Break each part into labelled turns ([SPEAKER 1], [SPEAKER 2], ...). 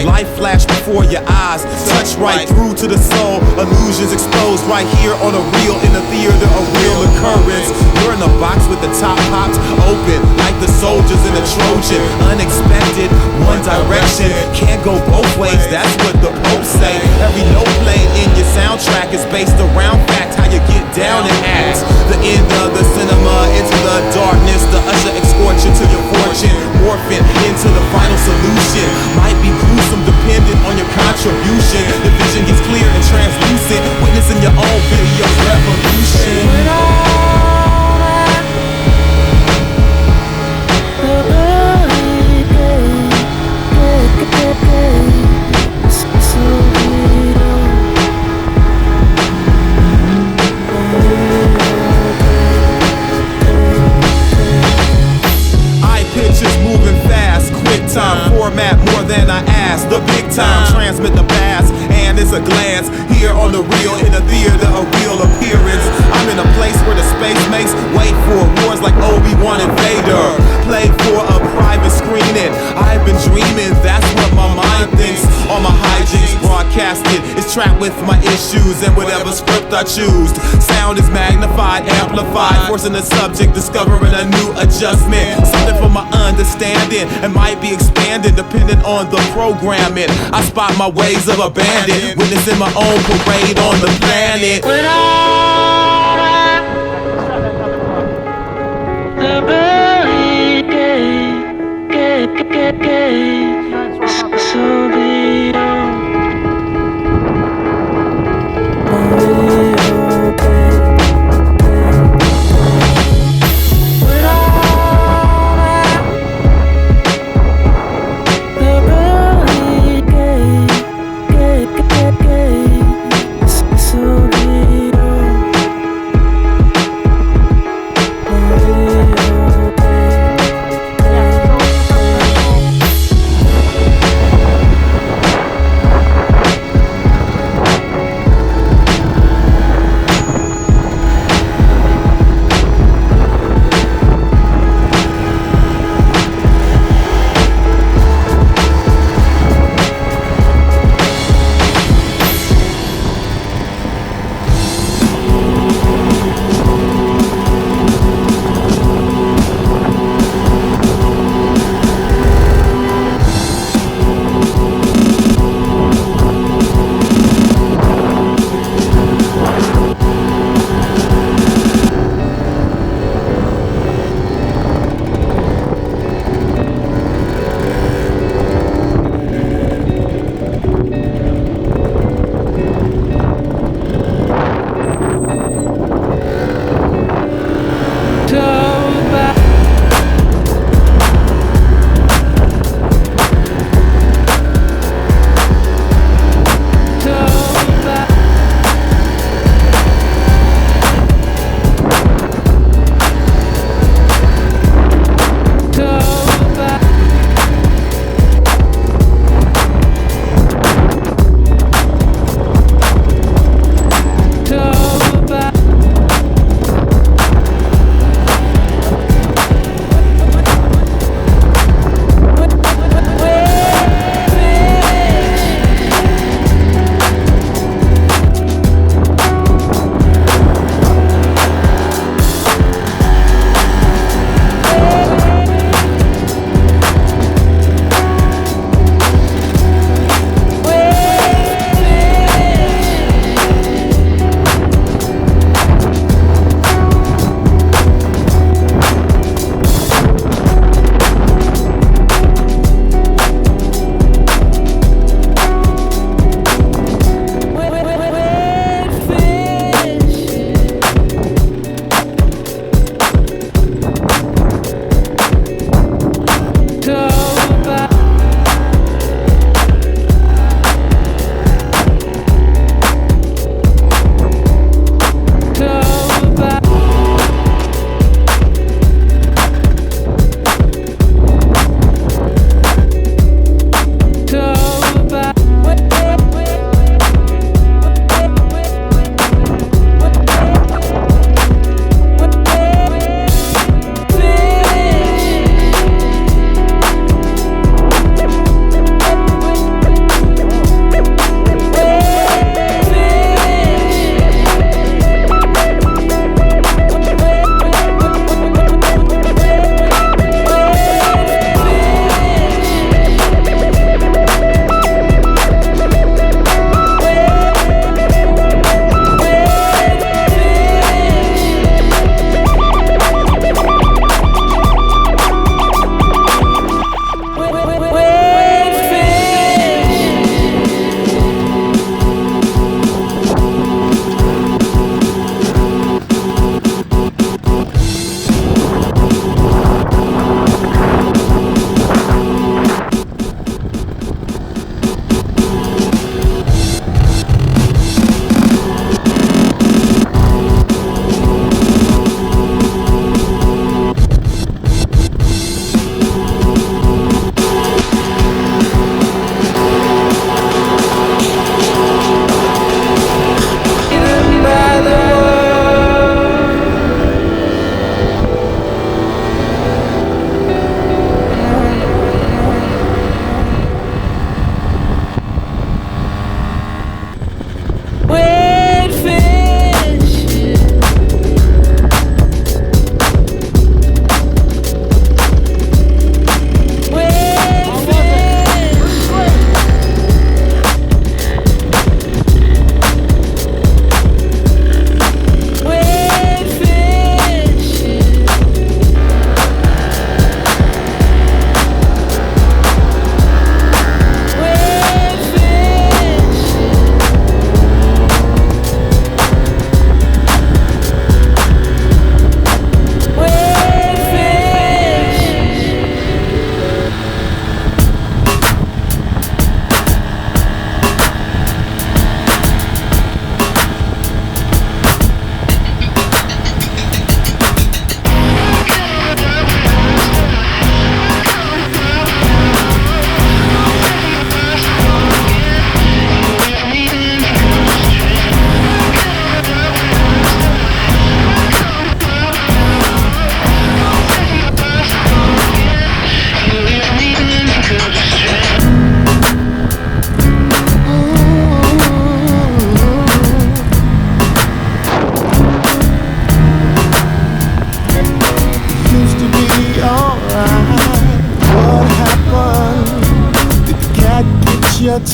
[SPEAKER 1] Life flash before your eyes, touch right through to the soul. Illusions exposed right here on a reel, in a theater, a real occurrence. You're in a box with the top popped open, like the soldiers in a Trojan. Unexpected, one direction, can't go both ways, that's what the Pope say. Every note played in your soundtrack is based around fact, how you get down and act. The end of the cinema, into the darkness, the usher escorts you to your fortune, morphing into the final solution. Might be gruesome depending on your contribution. The vision gets clear and translucent, witnessing your own video revolution. Time format more than I asked. The big time transmit the past, and it's a glance here on the reel, in a theater, a real appearance. I'm in a place where the space makes way for wars like Obi-Wan and Vader. Played for a private screening. I've been dreaming, that's what my mind thinks. All my hijinks broadcasted is trapped with my issues and whatever script I choose. Sound is magnified, amplified, forcing the subject, discovering a new adjustment. Something for my understanding, and might be expanded depending on the programming. I spot my ways of abandon, witnessing my own parade on the planet.
[SPEAKER 2] When the buried so be on.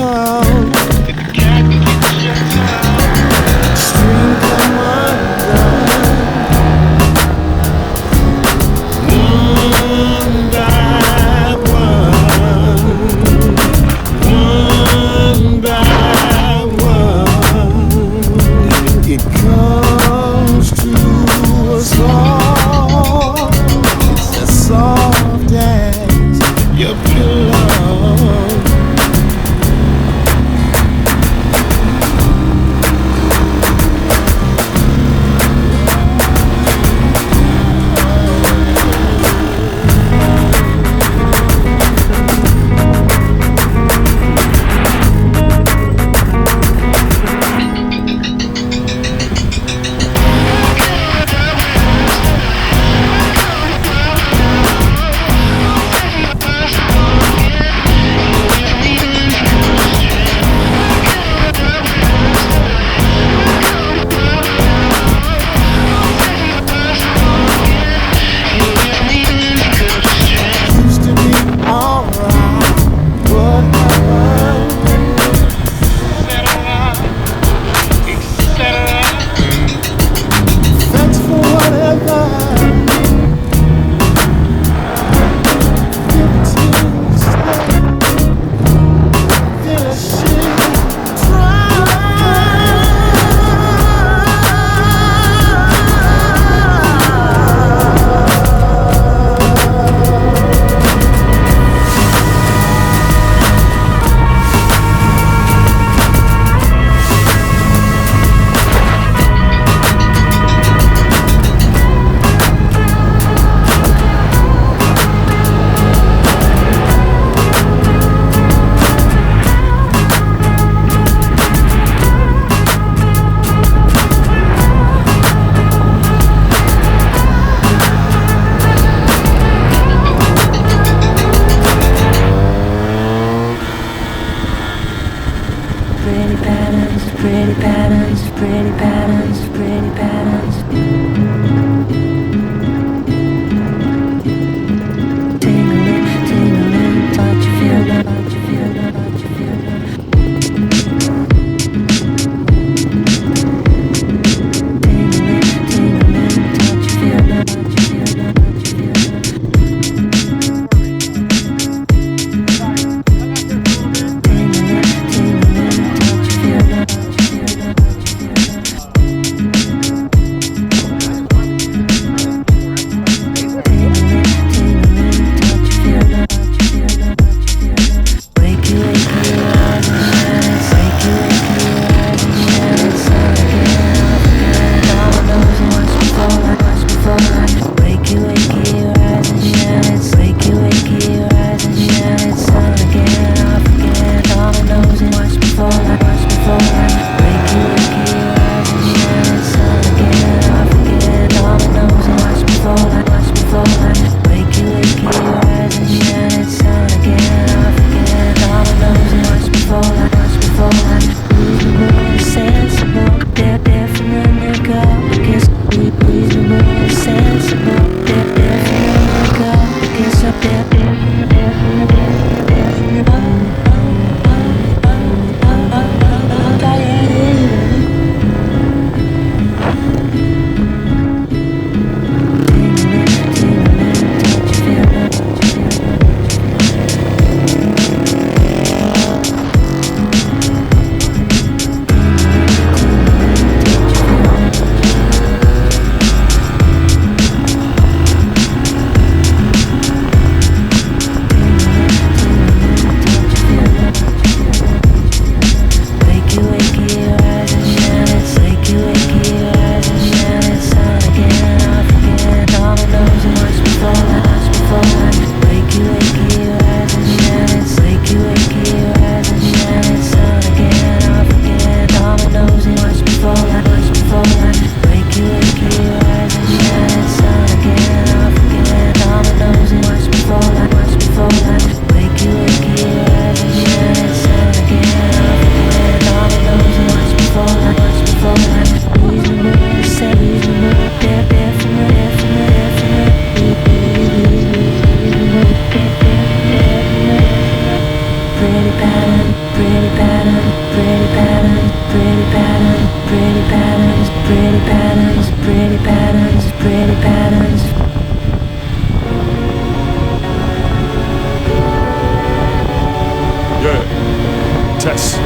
[SPEAKER 1] tongue. String come undone. One by one. One by one. It comes to us all. It's as soft as your pillow.
[SPEAKER 2] patterns.
[SPEAKER 3] Yeah. Test.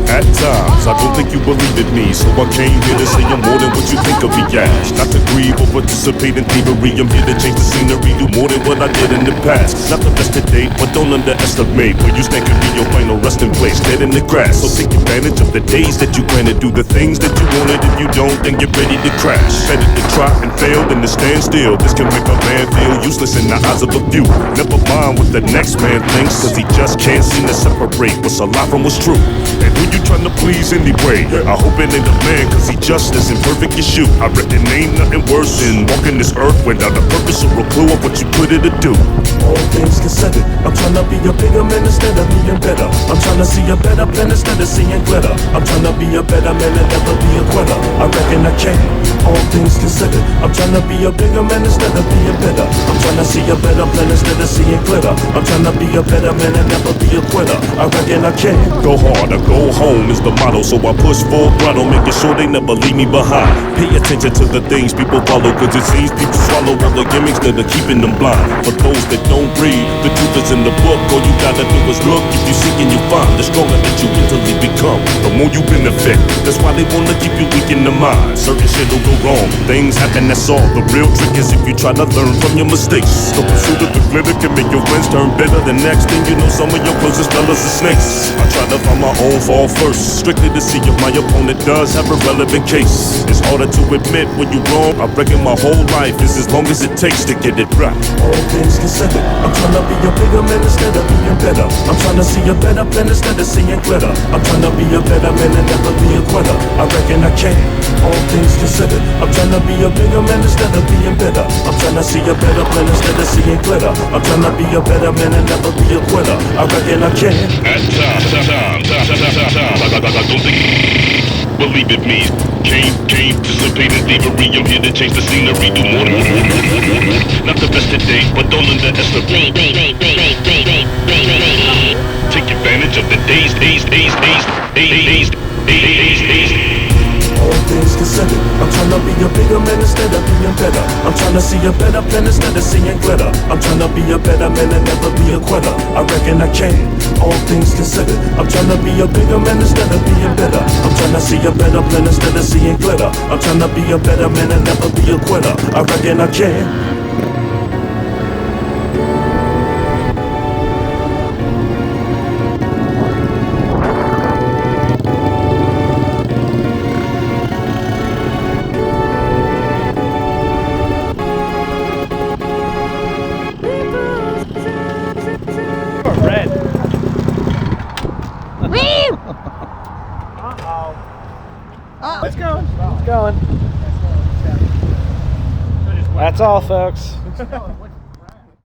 [SPEAKER 3] At times, I don't think you believe in me, so I came here to say I'm more than what you think of me as. Not to grieve or participate in thievery, I'm here to change the scenery, do more than what I did in the past. Not the best to date, but don't underestimate where you stand could be your final resting place, dead in the grass. So take advantage of the days that you plan to do the things that you wanted. If you don't, then get ready to crash. Better to try and fail than to stand still. This can make a man feel useless in the eyes of a few. Never mind what the next man thinks, cause he just can't seem to separate what's a lie from what's true. And who you trying to please anyway? I hope it ain't a man, cause he just as imperfect as you. I reckon ain't nothing worse than walking this earth without a purpose or a clue of what you put it to do.
[SPEAKER 4] All things considered, I'm tryna be a bigger man instead of being better. I'm tryna see a better plan instead of seeing glitter. I'm tryna be a better man and never be a quitter. I reckon I can. All things considered, I'm tryna be a bigger man instead of being better. I'm tryna see a better plan instead of seeing glitter. I'm tryna be a better man and never be a quitter. I reckon I can.
[SPEAKER 3] Go hard or go home is the motto, so I push full throttle, making sure they never leave me behind. Pay attention to the things people follow, cause it seems people swallow all the gimmicks that are keeping them blind. For those that don't read, the truth is in the book. All you gotta do is look. If you seek and you find, the stronger that you mentally become, the more you benefit. That's why they wanna keep you weak in the mind. Certain shit will go wrong, things happen, that's all. The real trick is if you try to learn from your mistakes. The pursuit of the glitter can make your friends turn bitter. The next thing you know, some of your closest fellas are snakes. I try to find my own fall first, strictly to see if my opponent does have a relevant case. It's harder to admit when you're wrong. I reckon my whole life is as long as it takes to get it right.
[SPEAKER 4] All things considered, I'm tryna be a bigger man instead of being better. I'm tryna see a better plan instead of seeing glitter. I'm tryna be a better man and never be a quitter. I reckon I can. All things considered, I'm tryna be a bigger man instead of being better. I'm tryna see a better plan instead of seeing glitter. I'm tryna be a better man and never be a quitter. I reckon I can.
[SPEAKER 3] At times, I don't think, believe it me, can't participate in thievery. I'm here to change the scenery, do more than not the best today, but don't underestimate. Take advantage of the days.
[SPEAKER 4] All things considered, I'm tryna be a bigger man instead of being better. I'm tryna see a better plan instead of seeing glitter. I'm tryna be a better man and never be a quitter. I reckon I can. All things considered, I'm tryna be a bigger man instead of being better. I'm tryna see a better plan instead of seeing glitter. I'm tryna be a better man and never be a quitter. I reckon I can.
[SPEAKER 5] Red.
[SPEAKER 6] It's going.
[SPEAKER 5] It's going. That's all, folks.